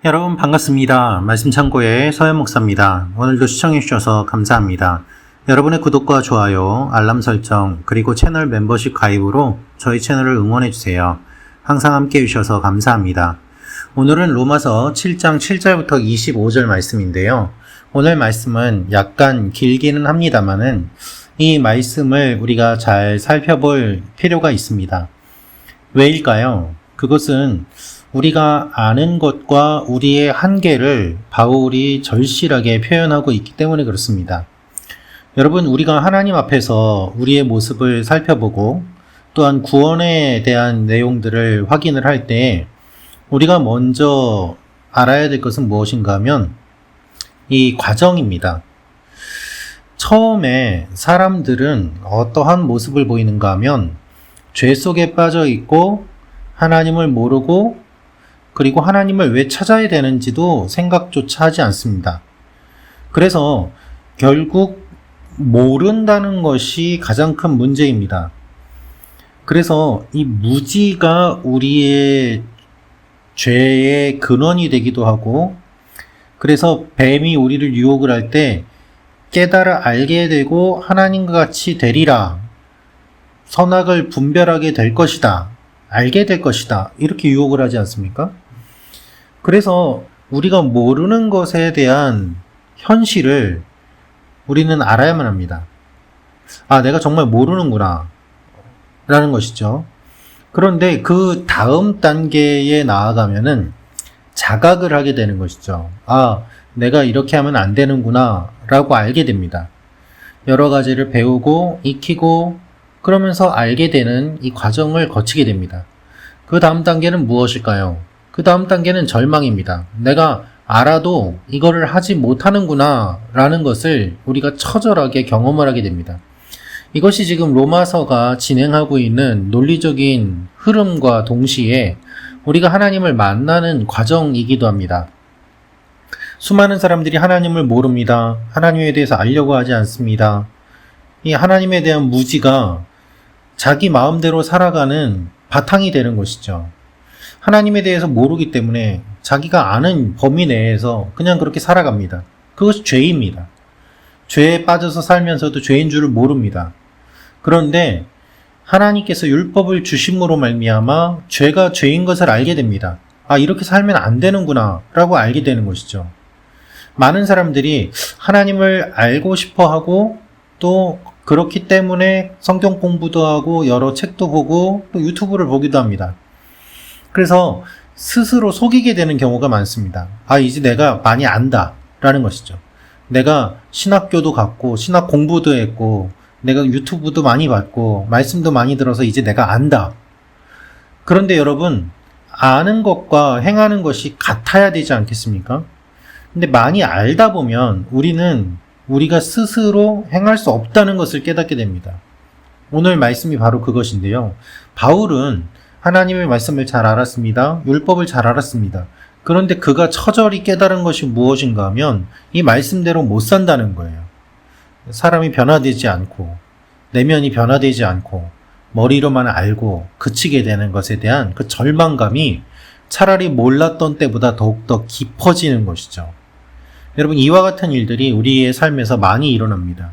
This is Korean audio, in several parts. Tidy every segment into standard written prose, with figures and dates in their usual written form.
여러분 반갑습니다. 말씀 창고의 서현 목사입니다. 오늘도 시청해 주셔서 감사합니다. 여러분의 구독과 좋아요, 알람 설정, 그리고 채널 멤버십 가입으로 저희 채널을 응원해 주세요. 항상 함께 해주셔서 감사합니다. 오늘은 로마서 7장 7절부터 25절 말씀인데요. 오늘 말씀은 약간 길기는 합니다만은 이 말씀을 우리가 잘 살펴볼 필요가 있습니다. 왜일까요? 그것은 우리가 아는 것과 우리의 한계를 바울이 절실하게 표현하고 있기 때문에 그렇습니다. 여러분, 우리가 하나님 앞에서 우리의 모습을 살펴보고 또한 구원에 대한 내용들을 확인을 할 때 우리가 먼저 알아야 될 것은 무엇인가 하면 이 과정입니다. 처음에 사람들은 어떠한 모습을 보이는가 하면 죄 속에 빠져 있고 하나님을 모르고 그리고 하나님을 왜 찾아야 되는지도 생각조차 하지 않습니다. 그래서 결국 모른다는 것이 가장 큰 문제입니다. 그래서 이 무지가 우리의 죄의 근원이 되기도 하고, 그래서 뱀이 우리를 유혹을 할 때 깨달아 알게 되고 하나님과 같이 되리라, 선악을 분별하게 될 것이다, 알게 될 것이다, 이렇게 유혹을 하지 않습니까? 그래서 우리가 모르는 것에 대한 현실을 우리는 알아야만 합니다. 아, 내가 정말 모르는구나 라는 것이죠. 그런데 그 다음 단계에 나아가면은 자각을 하게 되는 것이죠. 아, 내가 이렇게 하면 안 되는구나 라고 알게 됩니다. 여러 가지를 배우고 익히고 그러면서 알게 되는 이 과정을 거치게 됩니다. 그 다음 단계는 무엇일까요? 그 다음 단계는 절망입니다. 내가 알아도 이거를 하지 못하는구나 라는 것을 우리가 처절하게 경험을 하게 됩니다. 이것이 지금 로마서가 진행하고 있는 논리적인 흐름과 동시에 우리가 하나님을 만나는 과정이기도 합니다. 수많은 사람들이 하나님을 모릅니다. 하나님에 대해서 알려고 하지 않습니다. 이 하나님에 대한 무지가 자기 마음대로 살아가는 바탕이 되는 것이죠. 하나님에 대해서 모르기 때문에 자기가 아는 범위 내에서 그냥 그렇게 살아갑니다. 그것이 죄입니다. 죄에 빠져서 살면서도 죄인 줄을 모릅니다. 그런데 하나님께서 율법을 주심으로 말미암아 죄가 죄인 것을 알게 됩니다. 아, 이렇게 살면 안 되는구나 라고 알게 되는 것이죠. 많은 사람들이 하나님을 알고 싶어 하고 또 그렇기 때문에 성경 공부도 하고 여러 책도 보고 또 유튜브를 보기도 합니다. 그래서 스스로 속이게 되는 경우가 많습니다. 아, 이제 내가 많이 안다 라는 것이죠. 내가 신학교도 갔고 신학 공부도 했고 내가 유튜브도 많이 봤고 말씀도 많이 들어서 이제 내가 안다. 그런데 여러분, 아는 것과 행하는 것이 같아야 되지 않겠습니까? 근데 많이 알다 보면 우리는 우리가 스스로 행할 수 없다는 것을 깨닫게 됩니다. 오늘 말씀이 바로 그것인데요. 바울은 하나님의 말씀을 잘 알았습니다. 율법을 잘 알았습니다. 그런데 그가 처절히 깨달은 것이 무엇인가 하면 이 말씀대로 못 산다는 거예요. 사람이 변화되지 않고 내면이 변화되지 않고 머리로만 알고 그치게 되는 것에 대한 그 절망감이 차라리 몰랐던 때보다 더욱더 깊어지는 것이죠. 여러분, 이와 같은 일들이 우리의 삶에서 많이 일어납니다.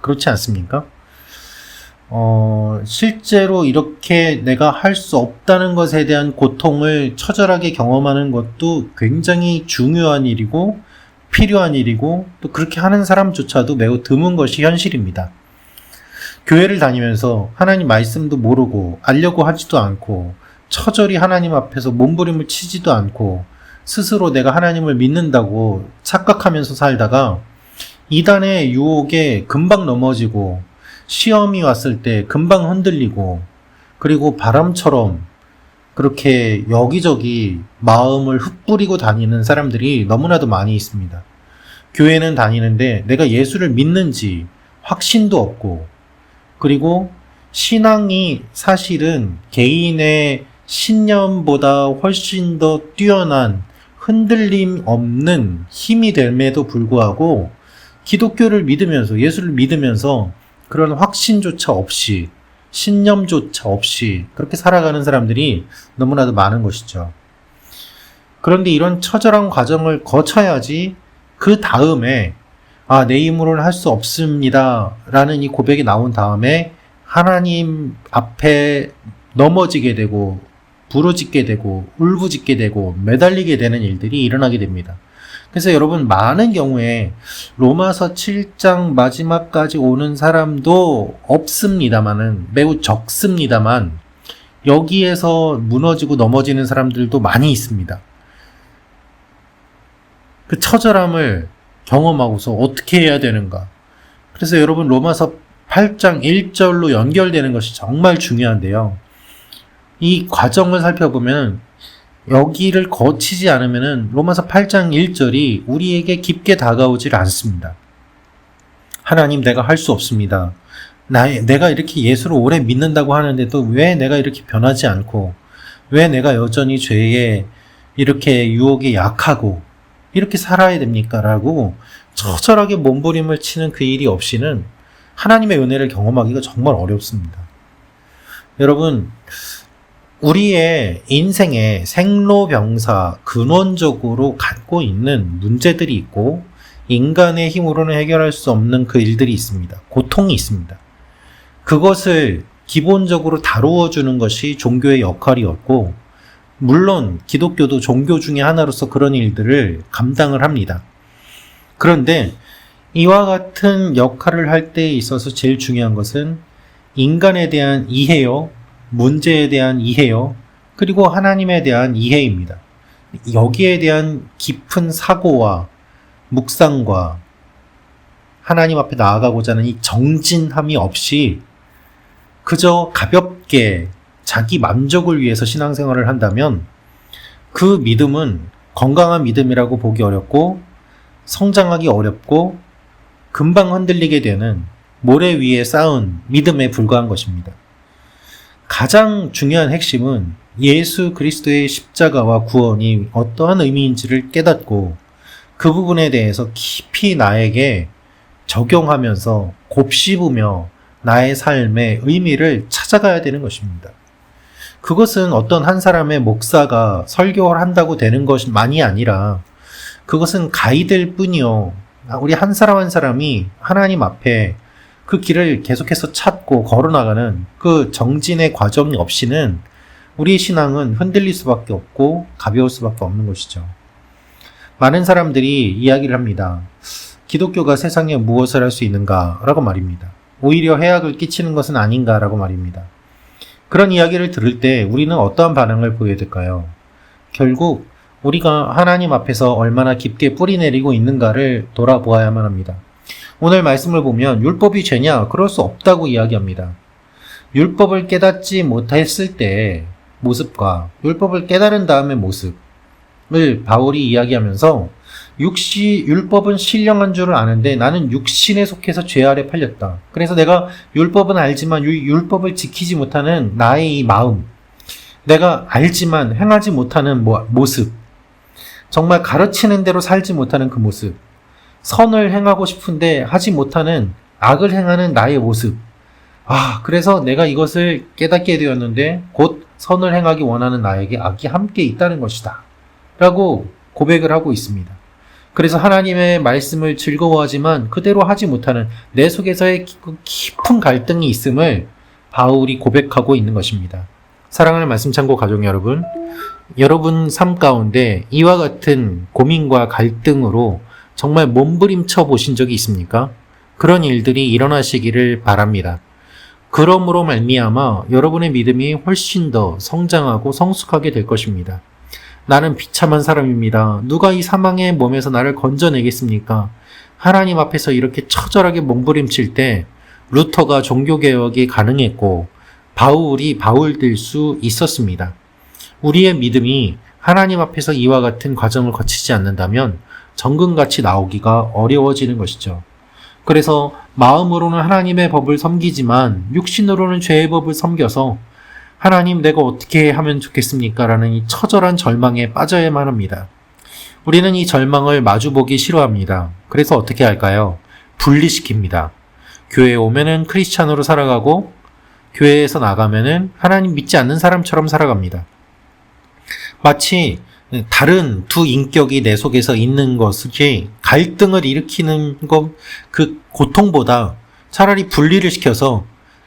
그렇지 않습니까? 실제로 이렇게 내가 할 수 없다는 것에 대한 고통을 처절하게 경험하는 것도 굉장히 중요한 일이고 필요한 일이고 또 그렇게 하는 사람조차도 매우 드문 것이 현실입니다. 교회를 다니면서 하나님 말씀도 모르고 알려고 하지도 않고 처절히 하나님 앞에서 몸부림을 치지도 않고 스스로 내가 하나님을 믿는다고 착각하면서 살다가 이단의 유혹에 금방 넘어지고 시험이 왔을 때 금방 흔들리고 그리고 바람처럼 그렇게 여기저기 마음을 흩뿌리고 다니는 사람들이 너무나도 많이 있습니다. 교회는 다니는데 내가 예수를 믿는지 확신도 없고, 그리고 신앙이 사실은 개인의 신념보다 훨씬 더 뛰어난 흔들림 없는 힘이 됨에도 불구하고 기독교를 믿으면서 예수를 믿으면서 그런 확신조차 없이 신념조차 없이 그렇게 살아가는 사람들이 너무나도 많은 것이죠. 그런데 이런 처절한 과정을 거쳐야지 그 다음에 내 힘으로는 할 수 없습니다 라는 이 고백이 나온 다음에 하나님 앞에 넘어지게 되고 부르짖게 되고 울부짖게 되고 매달리게 되는 일들이 일어나게 됩니다. 그래서 여러분, 많은 경우에 로마서 7장 마지막까지 오는 사람도 없습니다만은, 매우 적습니다만, 여기에서 무너지고 넘어지는 사람들도 많이 있습니다. 그 처절함을 경험하고서 어떻게 해야 되는가. 그래서 여러분, 로마서 8장 1절로 연결되는 것이 정말 중요한데요. 이 과정을 살펴보면 여기를 거치지 않으면 로마서 8장 1절이 우리에게 깊게 다가오질 않습니다. 하나님, 내가 할 수 없습니다. 내가 이렇게 예수를 오래 믿는다고 하는데도 왜 내가 이렇게 변하지 않고, 왜 내가 여전히 죄에 이렇게 유혹에 약하고 이렇게 살아야 됩니까? 라고 처절하게 몸부림을 치는 그 일이 없이는 하나님의 은혜를 경험하기가 정말 어렵습니다. 여러분, 우리의 인생의 생로병사 근원적으로 갖고 있는 문제들이 있고, 인간의 힘으로는 해결할 수 없는 그 일들이 있습니다. 고통이 있습니다. 그것을 기본적으로 다루어 주는 것이 종교의 역할이었고, 물론 기독교도 종교 중에 하나로서 그런 일들을 감당을 합니다. 그런데 이와 같은 역할을 할 때에 있어서 제일 중요한 것은 인간에 대한 이해요, 문제에 대한 이해요, 그리고 하나님에 대한 이해입니다. 여기에 대한 깊은 사고와 묵상과 하나님 앞에 나아가고자 하는 이 정진함이 없이 그저 가볍게 자기 만족을 위해서 신앙생활을 한다면 그 믿음은 건강한 믿음이라고 보기 어렵고 성장하기 어렵고 금방 흔들리게 되는 모래 위에 쌓은 믿음에 불과한 것입니다. 가장 중요한 핵심은 예수 그리스도의 십자가와 구원이 어떠한 의미인지를 깨닫고 그 부분에 대해서 깊이 나에게 적용하면서 곱씹으며 나의 삶의 의미를 찾아가야 되는 것입니다. 그것은 어떤 한 사람의 목사가 설교를 한다고 되는 것만이 아니라 그것은 가이드일 뿐이요. 우리 한 사람 한 사람이 하나님 앞에 그 길을 계속해서 찾고 걸어나가는 그 정진의 과정이 없이는 우리의 신앙은 흔들릴 수밖에 없고 가벼울 수밖에 없는 것이죠. 많은 사람들이 이야기를 합니다. 기독교가 세상에 무엇을 할 수 있는가? 라고 말입니다. 오히려 해악을 끼치는 것은 아닌가? 라고 말입니다. 그런 이야기를 들을 때 우리는 어떠한 반응을 보여야 될까요? 결국 우리가 하나님 앞에서 얼마나 깊게 뿌리 내리고 있는가를 돌아보아야만 합니다. 오늘 말씀을 보면 율법이 죄냐? 그럴 수 없다고 이야기합니다. 율법을 깨닫지 못했을 때의 모습과 율법을 깨달은 다음의 모습을 바울이 이야기하면서 율법은 신령한 줄을 아는데 나는 육신에 속해서 죄 아래 팔렸다. 그래서 내가 율법은 알지만 율법을 지키지 못하는 나의 이 마음, 내가 알지만 행하지 못하는 모습, 정말 가르치는 대로 살지 못하는 그 모습, 선을 행하고 싶은데 하지 못하는 악을 행하는 나의 모습. 그래서 내가 이것을 깨닫게 되었는데 곧 선을 행하기 원하는 나에게 악이 함께 있다는 것이다. 라고 고백을 하고 있습니다. 그래서 하나님의 말씀을 즐거워하지만 그대로 하지 못하는 내 속에서의 깊은 갈등이 있음을 바울이 고백하고 있는 것입니다. 사랑하는 말씀 참고 가족 여러분, 여러분 삶 가운데 이와 같은 고민과 갈등으로 정말 몸부림쳐 보신 적이 있습니까? 그런 일들이 일어나시기를 바랍니다. 그러므로 말미암아 여러분의 믿음이 훨씬 더 성장하고 성숙하게 될 것입니다. 나는 비참한 사람입니다. 누가 이 사망의 몸에서 나를 건져내겠습니까? 하나님 앞에서 이렇게 처절하게 몸부림칠 때 루터가 종교개혁이 가능했고 바울이 바울될 수 있었습니다. 우리의 믿음이 하나님 앞에서 이와 같은 과정을 거치지 않는다면 정금같이 나오기가 어려워지는 것이죠. 그래서 마음으로는 하나님의 법을 섬기지만 육신으로는 죄의 법을 섬겨서 하나님, 내가 어떻게 하면 좋겠습니까? 라는 이 처절한 절망에 빠져야만 합니다. 우리는 이 절망을 마주보기 싫어합니다. 그래서 어떻게 할까요? 분리시킵니다. 교회에 오면은 크리스찬으로 살아가고 교회에서 나가면은 하나님 믿지 않는 사람처럼 살아갑니다. 마치 다른 두 인격이 내 속에서 있는 것이 갈등을 일으키는 그 고통보다 차라리 분리를 시켜서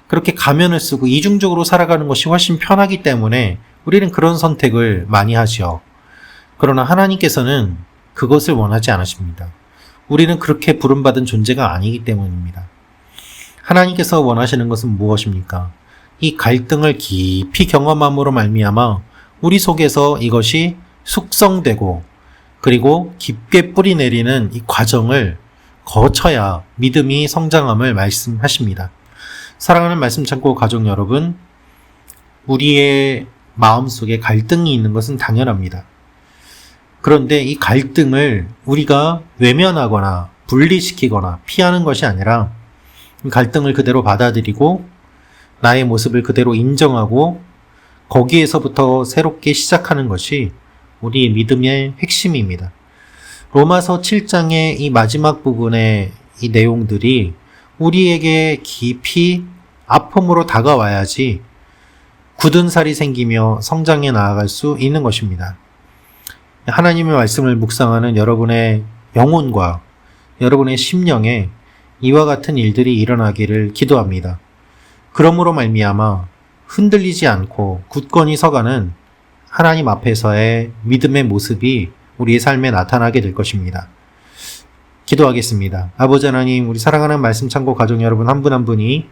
그렇게 가면을 쓰고 이중적으로 살아가는 것이 훨씬 편하기 때문에 우리는 그런 선택을 많이 하죠. 그러나 하나님께서는 그것을 원하지 않으십니다. 우리는 그렇게 부름받은 존재가 아니기 때문입니다. 하나님께서 원하시는 것은 무엇입니까? 이 갈등을 깊이 경험함으로 말미암아 우리 속에서 이것이 숙성되고 그리고 깊게 뿌리내리는 이 과정을 거쳐야 믿음이 성장함을 말씀하십니다. 사랑하는 말씀 창고 가족 여러분, 우리의 마음속에 갈등이 있는 것은 당연합니다. 그런데 이 갈등을 우리가 외면하거나 분리시키거나 피하는 것이 아니라 갈등을 그대로 받아들이고 나의 모습을 그대로 인정하고 거기에서부터 새롭게 시작하는 것이 우리 믿음의 핵심입니다. 로마서 7장의 이 마지막 부분의 이 내용들이 우리에게 깊이 아픔으로 다가와야지 굳은 살이 생기며 성장해 나아갈 수 있는 것입니다. 하나님의 말씀을 묵상하는 여러분의 영혼과 여러분의 심령에 이와 같은 일들이 일어나기를 기도합니다. 그러므로 말미암아 흔들리지 않고 굳건히 서가는 하나님 앞에서의 믿음의 모습이 우리의 삶에 나타나게 될 것입니다. 기도하겠습니다. 아버지 하나님, 우리 사랑하는 말씀 창고 가족 여러분 한 분 한 분이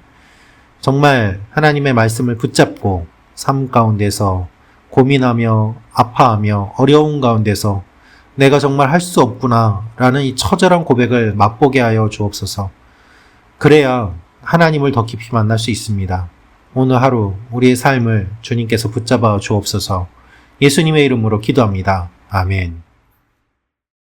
정말 하나님의 말씀을 붙잡고 삶 가운데서 고민하며 아파하며 어려운 가운데서 내가 정말 할 수 없구나 라는 이 처절한 고백을 맛보게 하여 주옵소서. 그래야 하나님을 더 깊이 만날 수 있습니다. 오늘 하루 우리의 삶을 주님께서 붙잡아 주옵소서. 예수님의 이름으로 기도합니다. 아멘.